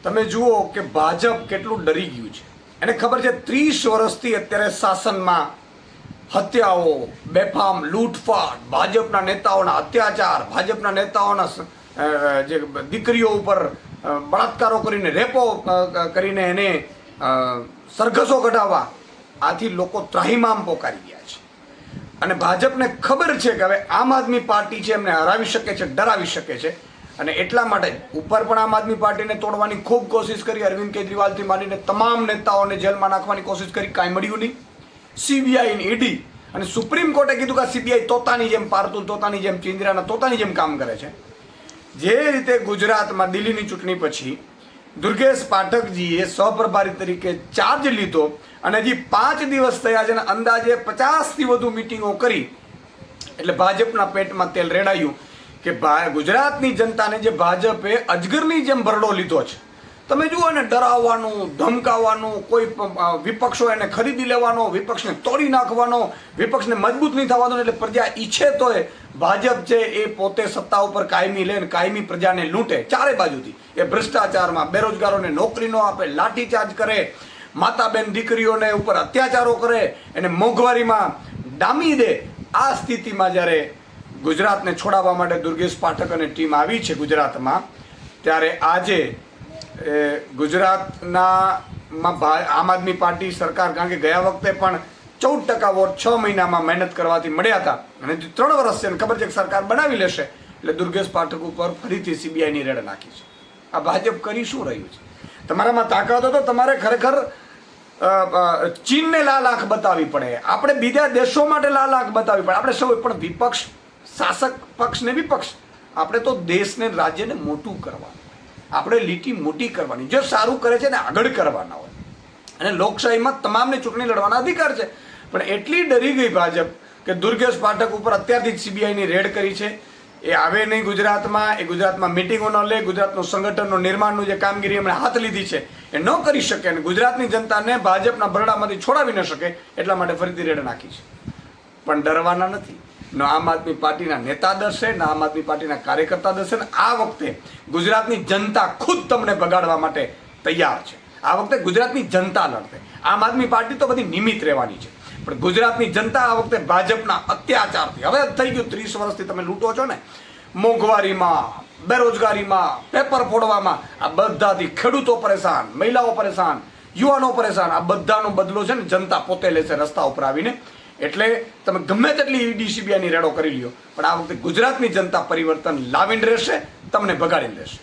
તમે જુઓ કે ભાજપ કેટલું ડરી ગયું છે. એને ખબર છે 30 વર્ષથી અત્યારે શાસનમાં હત્યાઓ, બેફામ લૂંટફાટ, ભાજપના નેતાઓના અત્યાચાર, ભાજપના નેતાઓના જે દીકરીઓ ઉપર બળાત્કારો કરીને, રેપો કરીને એને સરઘસો કઢાવવા, આથી લોકો ત્રાહિમામ પોકારી ગયા છે. અને ભાજપને ખબર છે કે હવે આમ આદમી પાર્ટી છે એમને હરાવી શકે છે, ડરાવી શકે છે. અને એટલા માટે ઉપર પણ આમ આદમી પાર્ટીને તોડવાની ખૂબ કોશિશ કરી. અરવિંદ કેજરીવાલથી માંડીને તમામ નેતાઓને જેલમાં નાખવાની કોશિશ કરી, કાંઈ મળ્યું નહીં. સીબીઆઈ, ઈડી અને સુપ્રીમ કોર્ટે કીધું કે સીબીઆઈ તોતાની જેમ, પારતું તોતાની જેમ, ચિંદરાના તોતાની જેમ કામ કરે છે. જે રીતે ગુજરાતમાં દિલ્હીની ચૂંટણી પછી દુર્ગેશ પાઠકજીએ સહપ્રભારી તરીકે ચાર્જ લીધો અને હજી 5 દિવસ થયા છે અને અંદાજે 50થી વધુ મિટિંગો કરી, એટલે ભાજપના પેટમાં તેલ રેડાયું કે ગુજરાતની જનતાને જે ભાજપે અજગરની જેમ ભરડો લીધો છે. તમે જુઓ ને, ડરાવવાનું, ધમકાવવાનું, કોઈ વિપક્ષો એને ખરીદી લેવાનો, વિપક્ષને તોડી નાખવાનો, વિપક્ષને મજબૂત નહીં થવાનો. એટલે પ્રજા ઈચ્છે તોય ભાજપ છે એ પોતે સત્તા ઉપર કાયમી લે, કાયમી પ્રજાને લૂંટે ચારે બાજુથી. એ ભ્રષ્ટાચારમાં, બેરોજગારોને નોકરી ન આપે, લાઠીચાર્જ કરે, માતાબેન દીકરીઓને ઉપર અત્યાચારો કરે, એને મોંઘવારીમાં ડામી દે. આ સ્થિતિમાં જ્યારે ગુજરાતને છોડાવવા માટે દુર્ગેશ પાઠક અને ટીમ આવી છે ગુજરાતમાં, ત્યારે આજે ગુજરાતમાં આમ આદમી પાર્ટી સરકાર, કારણ કે ગયા વખતે પણ 14% વોટ 6 મહિનામાં મહેનત કરવાથી મળ્યા હતા અને 3 વર્ષ છે ખબર છે કે સરકાર બનાવી લેશે, એટલે દુર્ગેશ પાઠક ઉપર ફરીથી સીબીઆઈની રેડ નાખી છે. આ ભાજપ કરી શું રહ્યું છે? તમારામાં તાકાત હોય તો તમારે ખરેખર ચીનને લાલ આંખ બતાવવી પડે, આપણે બીજા દેશો માટે લાલ આંખ બતાવવી પડે. આપણે સૌ પણ વિપક્ષ, શાસક પક્ષ ને વિપક્ષ, આપણે તો દેશને, રાજ્યને મોટું કરવાનું, આપણે લીટી મોટી કરવાની, જો સારું કરે છે ને આગળ કરવાના હોય. અને લોકશાહીમાં તમામને ચૂંટણી લડવાના અધિકાર છે. પણ એટલી ડરી ગઈ ભાજપ કે દુર્ગેશ પાઠક ઉપર અત્યારથી જ સીબીઆઈની રેડ કરી છે. એ આવે નહીં ગુજરાતમાં, એ ગુજરાતમાં મિટિંગો ન લે, ગુજરાતનું સંગઠનનું નિર્માણનું જે કામગીરી એમણે હાથ લીધી છે એ ન કરી શકે અને ગુજરાતની જનતાને ભાજપના ભરડામાંથી છોડાવી ન શકે, એટલા માટે ફરીથી રેડ નાખી છે. પણ ડરવાના નથી. ન આમ આદમી પાર્ટીના નેતા ડરશે, ન આમ આદમી પાર્ટીના કાર્યકર્તા ડરશે. ને આ વખતે ગુજરાતની જનતા ખુદ તમને બગાડવા માટે તૈયાર છે. આ વખતે ગુજરાતની જનતા લડશે. આમ આદમી પાર્ટી તો બધી નિમિત્ત રહેવાની છે, પણ ગુજરાતની જનતા આ વખતે ભાજપના અત્યાચારથી, હવે થઈ ગયું 30 વર્ષથી તમે લૂંટો છો ને, મોંઘવારીમાં, બેરોજગારીમાં, પેપર ફોડવામાં, આ બધાથી ખેડૂતો પરેશાન, મહિલાઓ પરેશાન, યુવાનો પરેશાન, આ બધાનો બદલો છે ને જનતા પોતે લેશે રસ્તા ઉપર આવીને. એટલે તમે ગમે તેટલી ઈડી સીબીઆઈની રેડો કરી લ્યો, પણ આ વખતે ગુજરાતની જનતા પરિવર્તન લાવીને રહેશે, તમને ભગાડીને રહેશે.